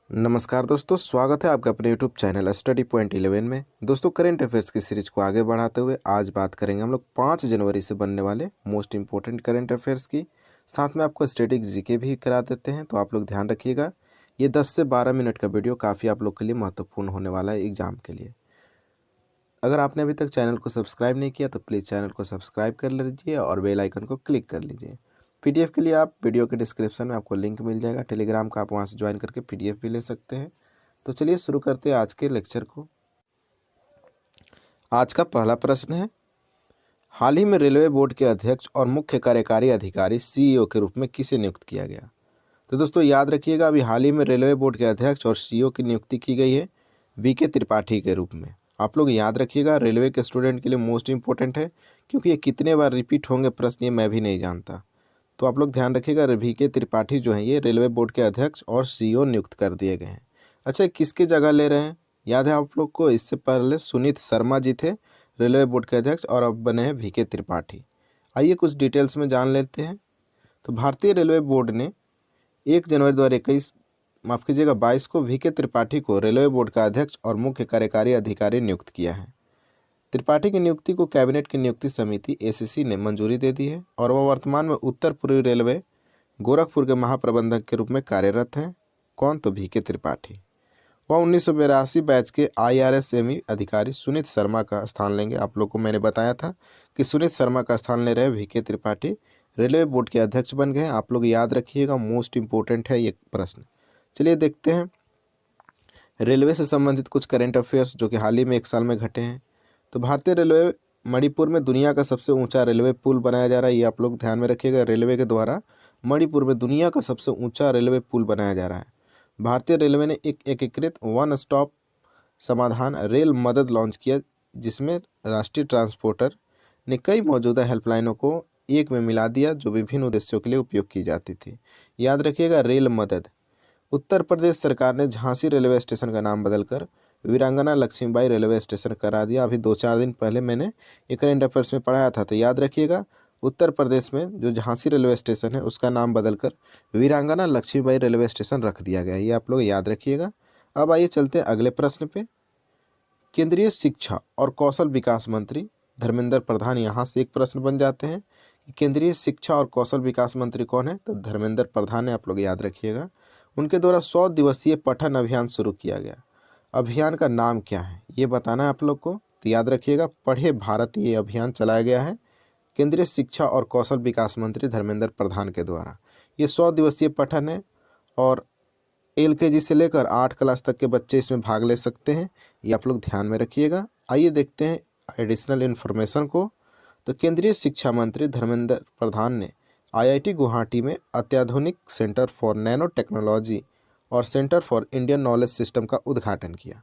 नमस्कार दोस्तों, स्वागत है आपका अपने यूट्यूब चैनल स्टडी पॉइंट 11 में। दोस्तों, करंट अफेयर्स की सीरीज को आगे बढ़ाते हुए आज बात करेंगे हम लोग 5 जनवरी से बनने वाले मोस्ट इंपॉर्टेंट करंट अफेयर्स की। साथ में आपको स्टैटिक जीके भी करा देते हैं, तो आप लोग ध्यान रखिएगा। ये 10 से 12 मिनट का वीडियो काफ़ी आप लोग के लिए महत्वपूर्ण होने वाला है एग्जाम के लिए। अगर आपने अभी तक चैनल को सब्सक्राइब नहीं किया तो प्लीज़ चैनल को सब्सक्राइब कर लीजिए और बेल आइकन को क्लिक कर लीजिए। पीडीएफ के लिए आप वीडियो के डिस्क्रिप्शन में आपको लिंक मिल जाएगा, टेलीग्राम का आप वहां से ज्वाइन करके पीडीएफ भी ले सकते हैं। तो चलिए शुरू करते हैं आज के लेक्चर को। आज का पहला प्रश्न है, हाल ही में रेलवे बोर्ड के अध्यक्ष और मुख्य कार्यकारी अधिकारी सीईओ के रूप में किसे नियुक्त किया गया? तो दोस्तों याद रखिएगा, अभी हाल ही में रेलवे बोर्ड के अध्यक्ष और सीईओ की नियुक्ति की गई है वीके त्रिपाठी के रूप में। आप लोग याद रखिएगा, रेलवे के स्टूडेंट के लिए मोस्ट इंपॉर्टेंट है, क्योंकि ये कितने बार रिपीट होंगे प्रश्न ये मैं भी नहीं जानता। तो आप लोग ध्यान रखिएगा, वीके त्रिपाठी जो हैं ये रेलवे बोर्ड के अध्यक्ष और सीईओ नियुक्त कर दिए गए हैं। अच्छा, किसकी जगह ले रहे हैं? याद है आप लोग को, इससे पहले सुनीत शर्मा जी थे रेलवे बोर्ड के अध्यक्ष और अब बने हैं वीके त्रिपाठी। आइए कुछ डिटेल्स में जान लेते हैं। तो भारतीय रेलवे बोर्ड ने 1 जनवरी 2021 माफ़ कीजिएगा 22 को वीके त्रिपाठी को रेलवे बोर्ड का अध्यक्ष और मुख्य कार्यकारी अधिकारी नियुक्त किया है। त्रिपाठी की नियुक्ति को कैबिनेट की नियुक्ति समिति एसीसी ने मंजूरी दे दी है और वह वर्तमान में उत्तर पूर्वी रेलवे गोरखपुर के महाप्रबंधक के रूप में कार्यरत हैं। कौन? तो वीके त्रिपाठी। वह 1982 बैच के IRSME अधिकारी सुनीत शर्मा का स्थान लेंगे। आप लोग को मैंने बताया था कि सुनीत शर्मा का स्थान ले रहे वीके त्रिपाठी, रेलवे बोर्ड के अध्यक्ष बन गए। आप लोग याद रखिएगा, मोस्ट इंपॉर्टेंट है ये प्रश्न। चलिए देखते हैं रेलवे से संबंधित कुछ करंट अफेयर्स जो कि हाल ही में 1 साल में घटे हैं। तो भारतीय रेलवे मणिपुर में दुनिया का सबसे ऊंचा रेलवे पुल बनाया जा रहा है, ये आप लोग ध्यान में रखिएगा। रेलवे के द्वारा मणिपुर में दुनिया का सबसे ऊंचा रेलवे पुल बनाया जा रहा है। भारतीय रेलवे ने एक एकीकृत वन स्टॉप समाधान रेल मदद लॉन्च किया, जिसमें राष्ट्रीय ट्रांसपोर्टर ने कई मौजूदा हेल्पलाइनों को एक में मिला दिया जो विभिन्न उद्देश्यों के लिए उपयोग की जाती थी। याद रखिएगा, रेल मदद। उत्तर प्रदेश सरकार ने झांसी रेलवे स्टेशन का नाम बदलकर वीरांगना लक्ष्मीबाई रेलवे स्टेशन करा दिया। अभी 2-4 दिन पहले मैंने एक करंट अफेयर्स में पढ़ाया था, तो याद रखिएगा, उत्तर प्रदेश में जो झांसी रेलवे स्टेशन है उसका नाम बदलकर वीरांगना लक्ष्मीबाई रेलवे स्टेशन रख दिया गया है, ये आप लोग याद रखिएगा। अब आइए चलते हैं अगले प्रश्न पे। केंद्रीय शिक्षा और कौशल विकास मंत्री धर्मेंद्र प्रधान, यहाँ से एक प्रश्न बन जाते हैं कि केंद्रीय शिक्षा और कौशल विकास मंत्री कौन है? तो धर्मेंद्र प्रधान है, आप लोग याद रखिएगा। उनके द्वारा 100 दिवसीय पठन अभियान शुरू किया गया। अभियान का नाम क्या है ये बताना है आप लोग को। तो याद रखिएगा, पढ़े भारत ये अभियान चलाया गया है केंद्रीय शिक्षा और कौशल विकास मंत्री धर्मेंद्र प्रधान के द्वारा। ये 100 दिवसीय पठन है और LKG से लेकर 8 क्लास तक के बच्चे इसमें भाग ले सकते हैं, ये आप लोग ध्यान में रखिएगा। आइए देखते हैं एडिशनल इन्फॉर्मेशन को। तो केंद्रीय शिक्षा मंत्री धर्मेंद्र प्रधान ने IIT गुवाहाटी में अत्याधुनिक सेंटर फॉर नैनो टेक्नोलॉजी और centre for Indian knowledge system का उद्घाटन किया।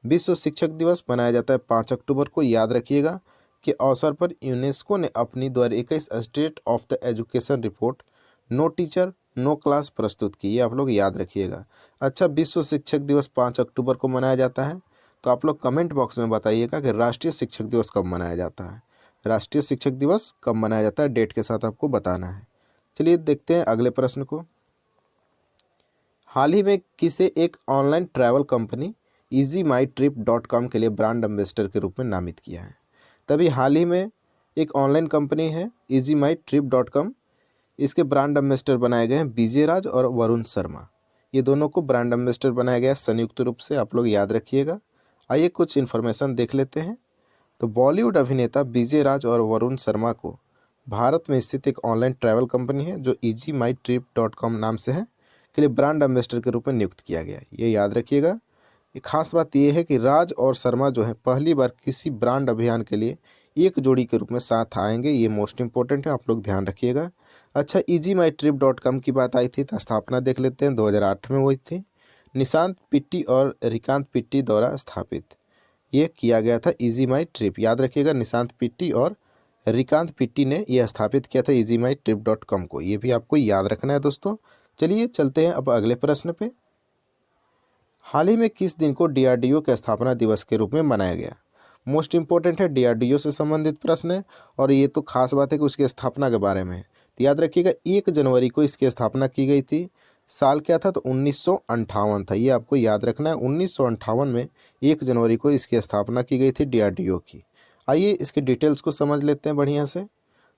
विश्व शिक्षक दिवस मनाया जाता है 5 अक्टूबर को। याद रखिएगा के अवसर पर यूनेस्को ने अपनी 2021 state of the education report no teacher no class प्रस्तुत की, ये आप लोग याद रखिएगा। अच्छा, विश्व शिक्षक दिवस 5 अक्टूबर को मनाया जाता है, तो आप लोग कमेंट बॉक्स में बताइएगा कि राष्ट्रीय शिक्षक दिवस कब मनाया जाता है। राष्ट्रीय शिक्षक दिवस कब मनाया जाता है, डेट के साथ आपको बताना है। चलिए देखते हैं अगले प्रश्न को। हाल ही में किसे एक ऑनलाइन ट्रैवल कंपनी easyMyTrip.com के लिए ब्रांड एम्बेसडर के रूप में नामित किया है? तभी हाल ही में एक ऑनलाइन कंपनी है easyMyTrip.com, इसके ब्रांड एम्बेसडर बनाए गए हैं विजय राज और वरुण शर्मा। ये दोनों को ब्रांड एम्बेसडर बनाया गया है संयुक्त रूप से, आप लोग याद रखिएगा। आइए कुछ इन्फॉर्मेशन देख लेते हैं। तो बॉलीवुड अभिनेता विजय राज और वरुण शर्मा को भारत में स्थित एक ऑनलाइन ट्रैवल कंपनी है जो easyMyTrip.com नाम से है के लिए ब्रांड एम्बेसडर के रूप में नियुक्त किया गया है, ये याद रखिएगा। एक खास बात यह है कि राज और शर्मा जो है पहली बार किसी ब्रांड अभियान के लिए एक जोड़ी के रूप में साथ आएंगे, ये मोस्ट इंपॉर्टेंट है, आप लोग ध्यान रखिएगा। अच्छा, easyMyTrip.com की बात आई थी, तो स्थापना देख लेते हैं। 2008 में हुई थी, निशांत पिट्टी और रिकांत पिट्टी द्वारा स्थापित ये किया गया था easyMyTrip। याद रखिएगा, निशांत पिट्टी और रिकांत पिट्टी ने यह स्थापित किया था easyMyTrip.com को, ये भी आपको याद रखना है दोस्तों। चलिए चलते हैं अब अगले प्रश्न पे। हाल ही में किस दिन को DRDO के स्थापना दिवस के रूप में मनाया गया? मोस्ट इंपॉर्टेंट है, DRDO से संबंधित प्रश्न है और ये तो खास बात है कि उसकी स्थापना के बारे में है। तो याद रखिएगा, 1 जनवरी को इसकी स्थापना की गई थी साल क्या था, तो 1958 था। ये आपको याद रखना है। 1958 में 1 जनवरी को इसकी स्थापना की गई थी DRDO की। आइए इसके डिटेल्स को समझ लेते हैं बढ़िया से।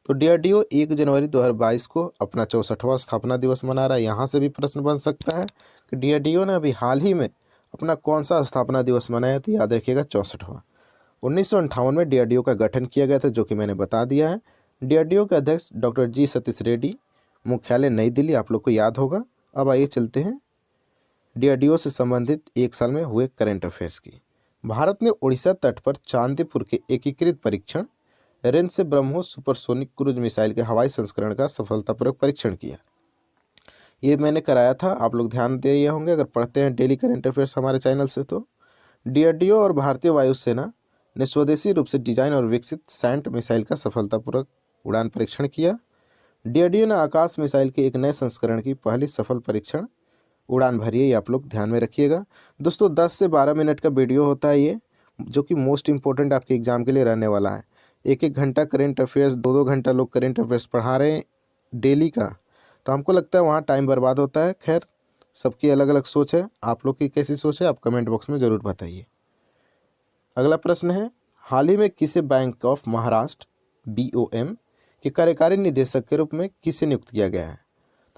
तो DRDO 1 जनवरी 2022 को अपना 64वां स्थापना दिवस मना रहा है। यहाँ से भी प्रश्न बन सकता है कि DRDO ने अभी हाल ही में अपना कौन सा स्थापना दिवस मनाया, तो याद रखिएगा 64वां। 1958 में DRDO का गठन किया गया था, जो कि मैंने बता दिया है। DRDO के अध्यक्ष डॉक्टर जी सतीश रेड्डी, मुख्यालय नई दिल्ली, आप लोग को याद होगा। अब आइए चलते हैं DRDO से संबंधित 1 साल में हुए करंट अफेयर्स की। भारत ने उड़ीसा तट पर चांदीपुर के एकीकृत परीक्षण रेंज से ब्रह्मोस सुपरसोनिक क्रूज मिसाइल के हवाई संस्करण का सफलतापूर्वक परीक्षण किया। ये मैंने कराया था, आप लोग ध्यान दिए होंगे अगर पढ़ते हैं डेली करंट अफेयर्स हमारे चैनल से। तो DRDO और भारतीय वायुसेना ने स्वदेशी रूप से डिजाइन और विकसित सैंट मिसाइल का सफलतापूर्वक उड़ान परीक्षण किया। DRDO ने आकाश मिसाइल के एक नए संस्करण की पहली सफल परीक्षण उड़ान भरी है, ये आप लोग ध्यान में रखिएगा। दोस्तों 10 से 12 मिनट का वीडियो होता है ये, जो कि मोस्ट इंपॉर्टेंट आपके एग्जाम के लिए रहने वाला है। 1-1 घंटा करेंट अफेयर्स, 2-2 घंटा लोग करेंट अफेयर्स पढ़ा रहे हैं डेली का, तो हमको लगता है वहाँ टाइम बर्बाद होता है। खैर, सबकी अलग अलग सोच है, आप लोग की कैसी सोच है आप कमेंट बॉक्स में ज़रूर बताइए। अगला प्रश्न है, हाल ही में किसे बैंक ऑफ महाराष्ट्र BOM के कार्यकारी निदेशक के रूप में किसे नियुक्त किया गया है?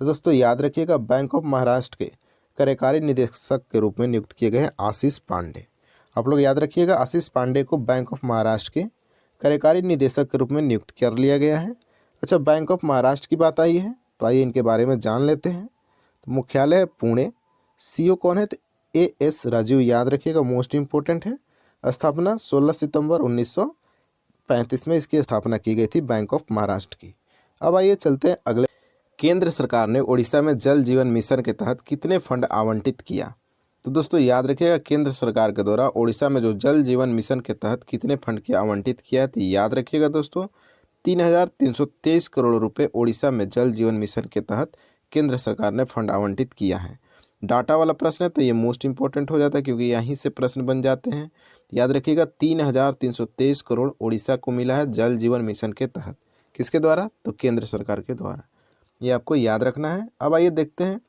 तो दोस्तों याद रखिएगा, बैंक ऑफ महाराष्ट्र के कार्यकारी निदेशक के रूप में नियुक्त किए गए हैं आशीष पांडे। आप लोग याद रखिएगा, आशीष पांडे को बैंक ऑफ महाराष्ट्र के कार्यकारी निदेशक के रूप में नियुक्त कर लिया गया है। अच्छा, बैंक ऑफ महाराष्ट्र की बात आई है, तो आइए इनके बारे में जान लेते हैं। तो मुख्यालय है पुणे। CEO कौन है, तो AS राजीव, याद रखिएगा, मोस्ट इंपॉर्टेंट है। स्थापना 16 सितंबर 1935 में इसकी स्थापना की गई थी बैंक ऑफ महाराष्ट्र की। अब आइए चलते हैं अगले। केंद्र सरकार ने उड़ीसा में जल जीवन मिशन के तहत कितने फंड आवंटित किया? तो दोस्तों याद रखिएगा, केंद्र सरकार के द्वारा उड़ीसा में जो जल जीवन मिशन के तहत कितने फंड की आवंटित किया है, तो याद रखिएगा दोस्तों 3,323 करोड़ रुपए उड़ीसा में जल जीवन मिशन के तहत केंद्र सरकार ने फंड आवंटित किया है। डाटा वाला प्रश्न है, तो ये मोस्ट इंपॉर्टेंट हो जाता है क्योंकि यहीं से प्रश्न बन जाते हैं। याद रखिएगा 3,323 करोड़ उड़ीसा को मिला है जल जीवन मिशन के तहत। किसके द्वारा? तो केंद्र सरकार के द्वारा, ये आपको याद रखना है। अब आइए देखते हैं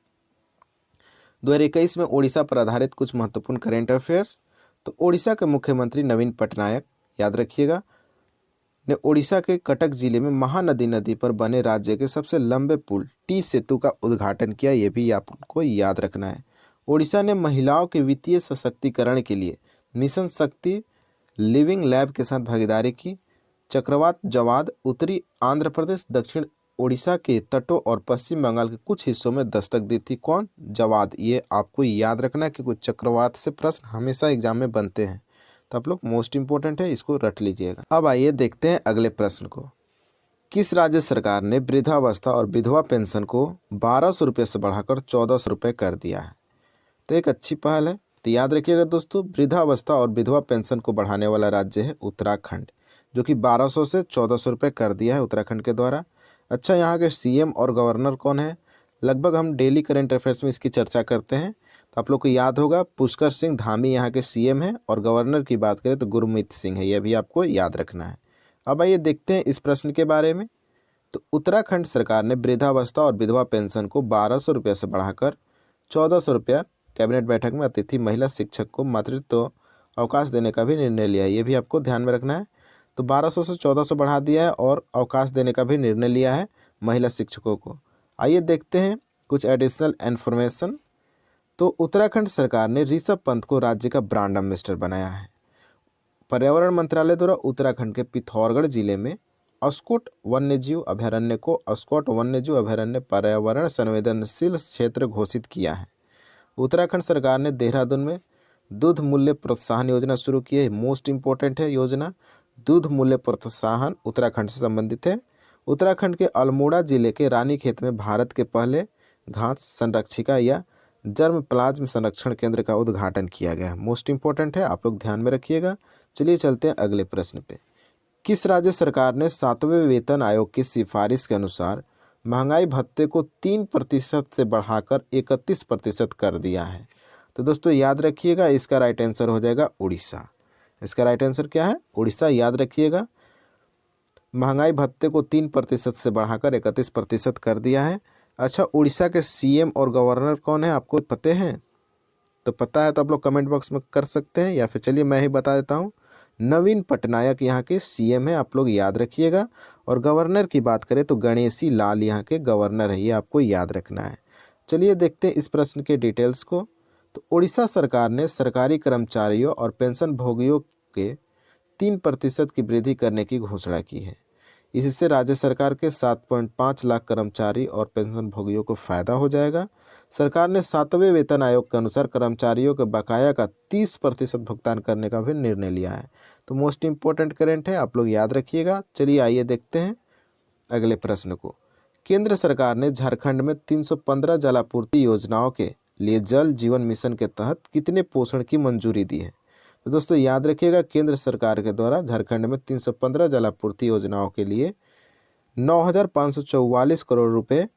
2021 में उड़ीसा पर आधारित कुछ महत्वपूर्ण करेंट अफेयर्स। तो उड़ीसा के मुख्यमंत्री नवीन पटनायक, याद रखिएगा, ने उड़ीसा के कटक जिले में महानदी नदी पर बने राज्य के सबसे लंबे पुल टी सेतु का उद्घाटन किया, ये भी आपको याद रखना है। उड़ीसा ने महिलाओं के वित्तीय सशक्तिकरण के लिए मिशन शक्ति लिविंग लैब के साथ भागीदारी की। चक्रवात जवाद उत्तरी आंध्र प्रदेश, दक्षिण उड़ीसा के तटों और पश्चिम बंगाल के कुछ हिस्सों में दस्तक दी थी। कौन? जवाद। ये आपको याद रखना है कि कुछ चक्रवात से प्रश्न हमेशा एग्जाम में बनते हैं, तो आप लोग मोस्ट इंपॉर्टेंट है, इसको रट लीजिएगा। अब आइए देखते हैं अगले प्रश्न को। किस राज्य सरकार ने वृद्धावस्था और विधवा पेंशन को 1,200 रुपये से बढ़ाकर 1,400 रुपये कर दिया है? तो एक अच्छी पहल है। तो याद रखिएगा दोस्तों, वृद्धावस्था और विधवा पेंशन को बढ़ाने वाला राज्य है उत्तराखंड, जो कि 1,200 से 1,400 रुपये कर दिया है उत्तराखंड के द्वारा। अच्छा, यहाँ के CM और गवर्नर कौन है? लगभग हम डेली करंट अफेयर्स में इसकी चर्चा करते हैं, तो आप लोग को याद होगा पुष्कर सिंह धामी यहाँ के CM हैं, और गवर्नर की बात करें तो गुरमीत सिंह है, यह भी आपको याद रखना है। अब आइए देखते हैं इस प्रश्न के बारे में। तो उत्तराखंड सरकार ने वृद्धावस्था और विधवा पेंशन को 1,200 रुपये से बढ़ाकर 1,400 रुपया कैबिनेट बैठक में अतिथि महिला शिक्षक को मातृत्व अवकाश देने का भी निर्णय लिया है, ये भी आपको ध्यान में रखना है। तो 1,200 से 1,400 बढ़ा दिया है और अवकाश देने का भी निर्णय लिया है महिला शिक्षकों को। आइए देखते हैं कुछ एडिशनल इन्फॉर्मेशन। तो उत्तराखंड सरकार ने ऋषभ पंत को राज्य का ब्रांड एम्बेसडर बनाया है। पर्यावरण मंत्रालय द्वारा उत्तराखंड के पिथौरागढ़ जिले में अस्कोट वन्यजीव अभयारण्य को अस्कोट वन्यजीव अभयारण्य पर्यावरण संवेदनशील क्षेत्र घोषित किया है। उत्तराखंड सरकार ने देहरादून में दूध मूल्य प्रोत्साहन योजना शुरू की है, मोस्ट इंपॉर्टेंट है योजना। दूध मूल्य प्रोत्साहन उत्तराखंड से संबंधित है। उत्तराखंड के अल्मोड़ा जिले के रानीखेत में भारत के पहले घास संरक्षिका या जर्म प्लाज्म संरक्षण केंद्र का उद्घाटन किया गया है, मोस्ट इंपॉर्टेंट है, आप लोग ध्यान में रखिएगा। चलिए चलते हैं अगले प्रश्न पे। किस राज्य सरकार ने 7वें वेतन आयोग की सिफारिश के अनुसार महंगाई भत्ते को 3% से बढ़ाकर 31% कर दिया है? तो दोस्तों याद रखिएगा, इसका राइट आंसर हो जाएगा उड़ीसा। इसका राइट आंसर क्या है? उड़ीसा। याद रखिएगा, महंगाई भत्ते को 3% से बढ़ाकर 31% कर दिया है। अच्छा, उड़ीसा के सीएम और गवर्नर कौन है, आपको पता है? तो पता है तो आप लोग कमेंट बॉक्स में कर सकते हैं, या फिर चलिए मैं ही बता देता हूँ। नवीन पटनायक यहाँ के सीएम है, आप लोग याद रखिएगा। और गवर्नर की बात करें तो गणेशी लाल यहाँ के गवर्नर है, ये आपको याद रखना है। चलिए देखते हैं इस प्रश्न के डिटेल्स को। तो उड़ीसा सरकार ने सरकारी कर्मचारियों और पेंशन भोगियों के 3% की वृद्धि करने की घोषणा की है। इससे राज्य सरकार के 7.5 लाख कर्मचारी और पेंशन भोगियों को फायदा हो जाएगा। सरकार ने 7वें वेतन आयोग के अनुसार कर्मचारियों के बकाया का 30% भुगतान करने का भी निर्णय लिया है। तो मोस्ट इम्पोर्टेंट करंट है, आप लोग याद रखिएगा। चलिए आइए देखते हैं अगले प्रश्न को। केंद्र सरकार ने झारखंड में 315 जलापूर्ति योजनाओं के लिए जल जीवन मिशन के तहत कितने पोषण की मंजूरी दी है? तो दोस्तों याद रखिएगा, केंद्र सरकार के द्वारा झारखंड में 315 जलापूर्ति योजनाओं के लिए 9,544 करोड़ रुपए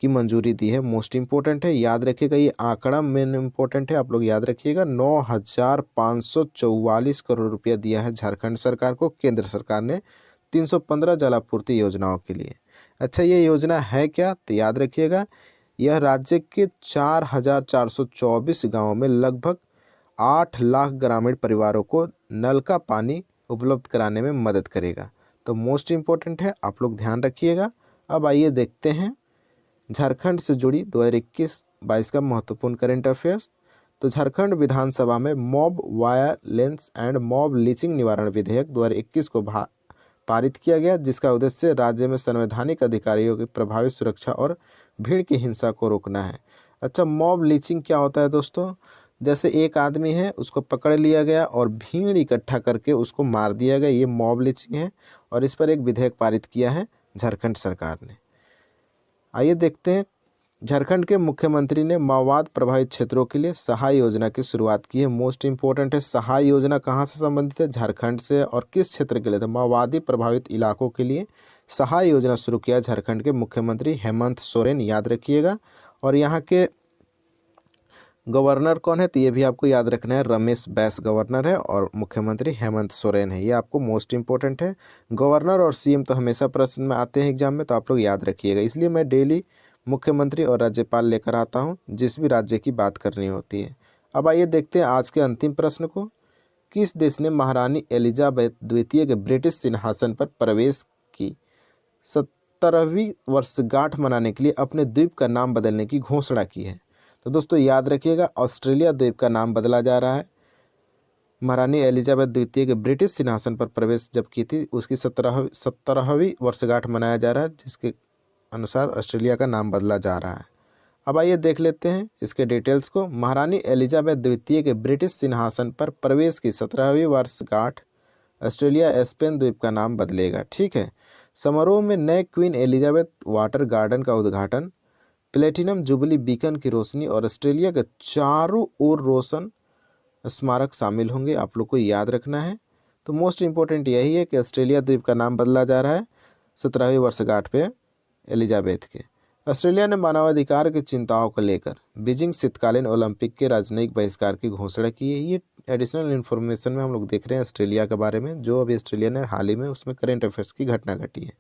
की मंजूरी दी है। मोस्ट इम्पोर्टेंट है, याद रखिएगा, ये आंकड़ा मेन इम्पोर्टेंट है, आप लोग याद रखिएगा। 9,544 करोड़ रुपया दिया है झारखंड सरकार को केंद्र सरकार ने 315 जलापूर्ति योजनाओं के लिए। अच्छा, ये योजना है क्या? तो याद रखिएगा, यह राज्य के 4,424 गाँवों में लगभग 8 लाख ग्रामीण परिवारों को नल का पानी उपलब्ध कराने में मदद करेगा। तो मोस्ट इम्पोर्टेंट है, आप लोग ध्यान रखिएगा। अब आइए देखते हैं झारखंड से जुड़ी 2021-22 का महत्वपूर्ण करंट अफेयर्स। तो झारखंड विधानसभा में mob violence and mob lynching निवारण विधेयक 2021 को पारित किया गया, जिसका उद्देश्य राज्य में संवैधानिक अधिकारियों की प्रभावी सुरक्षा और भीड़ की हिंसा को रोकना है। अच्छा, मॉब लिंचिंग क्या होता है दोस्तों? जैसे एक आदमी है, उसको पकड़ लिया गया और भीड़ इकट्ठा करके उसको मार दिया गया, ये मॉब लिंचिंग है। और इस पर एक विधेयक पारित किया है झारखंड सरकार ने। आइए देखते हैं, झारखंड के मुख्यमंत्री ने माओवाद प्रभावित क्षेत्रों के लिए सहाय योजना की शुरुआत की है। मोस्ट इम्पोर्टेंट है, सहाय योजना कहाँ से संबंधित है? झारखंड से। और किस क्षेत्र के लिए? तो माओवादी प्रभावित इलाकों के लिए सहाय योजना शुरू किया झारखंड के मुख्यमंत्री हेमंत सोरेन, याद रखिएगा। और यहाँ के गवर्नर कौन है? तो ये भी आपको याद रखना है, रमेश बैस गवर्नर है और मुख्यमंत्री हेमंत सोरेन है, ये आपको मोस्ट इंपॉर्टेंट है। गवर्नर और सीएम तो हमेशा प्रश्न में आते हैं एग्जाम में, तो आप लोग याद रखिएगा। इसलिए मैं डेली मुख्यमंत्री और राज्यपाल लेकर आता हूँ जिस भी राज्य की बात करनी होती है। अब आइए देखते हैं आज के अंतिम प्रश्न को। किस देश ने महारानी एलिजाबेथ द्वितीय के ब्रिटिश सिंहासन पर प्रवेश की 17वीं वर्षगांठ मनाने के लिए अपने द्वीप का नाम बदलने की घोषणा की है? तो दोस्तों याद रखिएगा, ऑस्ट्रेलिया द्वीप का नाम बदला जा रहा है। महारानी एलिजाबेथ द्वितीय के ब्रिटिश सिंहासन पर प्रवेश जब की थी, उसकी 17वीं वर्षगांठ मनाया जा रहा है, जिसके अनुसार ऑस्ट्रेलिया का नाम बदला जा रहा है। अब आइए देख लेते हैं इसके डिटेल्स को। महारानी एलिजाबेथ द्वितीय के ब्रिटिश सिंहासन पर प्रवेश की 17वीं वर्षगांठ ऑस्ट्रेलिया स्पेन द्वीप का नाम बदलेगा, ठीक है। समारोह में नए क्वीन एलिजाबेथ वाटर गार्डन का उद्घाटन, प्लेटिनम जुबली बीकन की रोशनी और ऑस्ट्रेलिया के चारों ओर रोशन स्मारक शामिल होंगे, आप लोग को याद रखना है। तो मोस्ट इम्पोर्टेंट यही है कि ऑस्ट्रेलिया द्वीप का नाम बदला जा रहा है 17वीं वर्षगांठ पे एलिजाबेथ के। ऑस्ट्रेलिया ने मानवाधिकार की चिंताओं को लेकर बीजिंग शीतकालीन ओलंपिक के राजनयिक बहिष्कार की घोषणा की है। ये एडिशनल इन्फॉर्मेशन में हम लोग देख रहे हैं ऑस्ट्रेलिया के बारे में, जो अभी ऑस्ट्रेलिया ने हाल ही में उसमें करेंट अफेयर्स की घटना घटी है।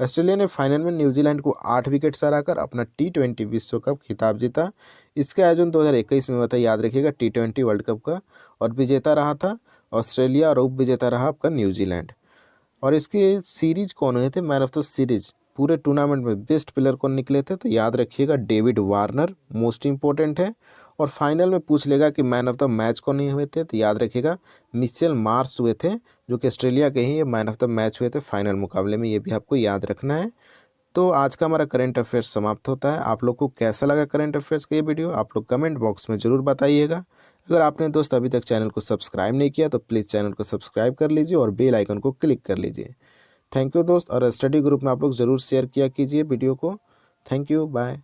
ऑस्ट्रेलिया ने फाइनल में न्यूजीलैंड को 8 विकेट से हराकर अपना T20 विश्व कप खिताब जीता। इसका आयोजन 2021 में हुआ था, याद रखिएगा, T20 वर्ल्ड कप का। और विजेता रहा था ऑस्ट्रेलिया और उप विजेता रहा आपका न्यूजीलैंड। और इसके सीरीज कौन हुए थे? मैन ऑफ द सीरीज पूरे टूर्नामेंट में बेस्ट प्लेयर कौन निकले थे? तो याद रखिएगा, डेविड वार्नर, मोस्ट इंपॉर्टेंट है। और फाइनल में पूछ लेगा कि मैन ऑफ द मैच कौन हुए थे? तो याद रखिएगा, मिचेल मार्श हुए थे, जो कि ऑस्ट्रेलिया के ही मैन ऑफ द मैच हुए थे फाइनल मुकाबले में, ये भी आपको याद रखना है। तो आज का हमारा करंट अफेयर्स समाप्त होता है। आप लोग को कैसा लगा करंट अफेयर्स का ये वीडियो, आप लोग कमेंट बॉक्स में ज़रूर बताइएगा। अगर आपने दोस्त अभी तक चैनल को सब्सक्राइब नहीं किया तो प्लीज़ चैनल को सब्सक्राइब कर लीजिए और बेल आइकन को क्लिक कर लीजिए। थैंक यू दोस्त। और स्टडी ग्रुप में आप लोग ज़रूर शेयर किया कीजिए वीडियो को। Thank you, bye.